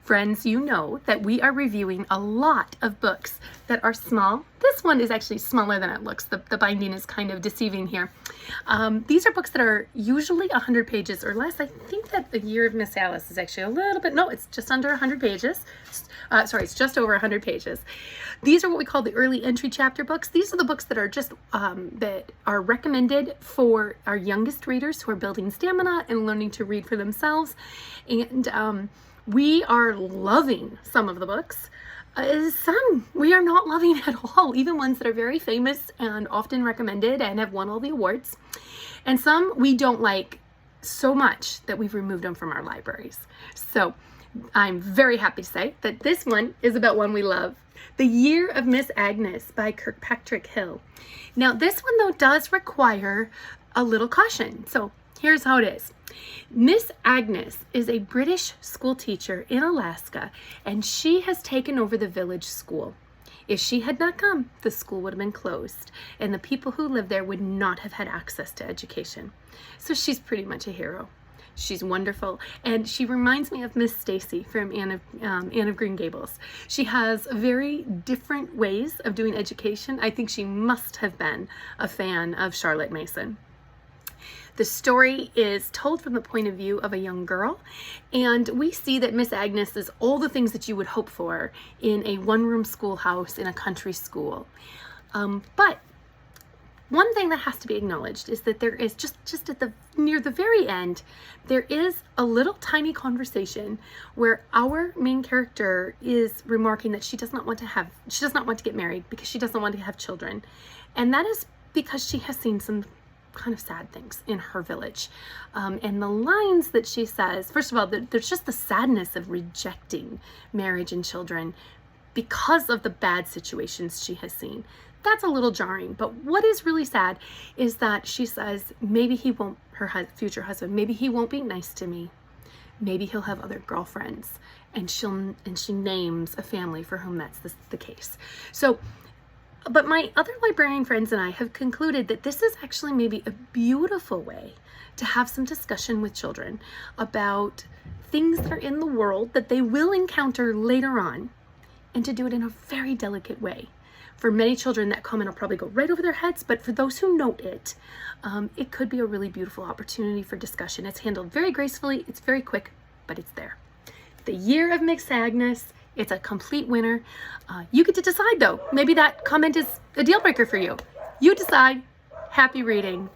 Friends, you know that we are reviewing a lot of books that are small. This one is actually smaller than it looks. The binding is kind of deceiving here. These are books that are usually 100 pages or less. I think that The Year of Miss Alice is actually a little bit, no, it's just under 100 pages. It's just over 100 pages. These are what we call the early entry chapter books. These are the books that are just that are recommended for our youngest readers who are building stamina and learning to read for themselves. And we are loving some of the books. Some we are not loving at all, even ones that are very famous and often recommended and have won all the awards. And some we don't like so much that we've removed them from our libraries. So I'm very happy to say that this one is about one we love. The Year of Miss Agnes by Kirkpatrick Hill. Now this one though does require a little caution. So here's how it is. Miss Agnes is a British school teacher in Alaska, and she has taken over the village school. If she had not come, the school would have been closed, and the people who live there would not have had access to education. So she's pretty much a hero. She's wonderful, and she reminds me of Miss Stacy from Anne of Green Gables. She has very different ways of doing education. I think she must have been a fan of Charlotte Mason. The story is told from the point of view of a young girl, and we see that Miss Agnes is all the things that you would hope for in a one-room schoolhouse in a country school. But one thing that has to be acknowledged is that there is just at near the very end, there is a little tiny conversation where our main character is remarking that she does not want to get married because she doesn't want to have children, and that is because she has seen some kind of sad things in her village. And the lines that she says, first of all, there's just the sadness of rejecting marriage and children because of the bad situations she has seen. That's a little jarring, but what is really sad is that she says maybe he won't, her future husband, maybe he won't be nice to me. Maybe he'll have other girlfriends, and she names a family for whom that's the case. So but my other librarian friends and I have concluded that this is actually maybe a beautiful way to have some discussion with children about things that are in the world that they will encounter later on, and to do it in a very delicate way. For many children, that comment will probably go right over their heads, but for those who note it, it could be a really beautiful opportunity for discussion. It's handled very gracefully, it's very quick, but it's there. The Year of Miss Agnes. It's a complete winner. You get to decide though. Maybe that comment is a deal breaker for you. You decide. Happy reading.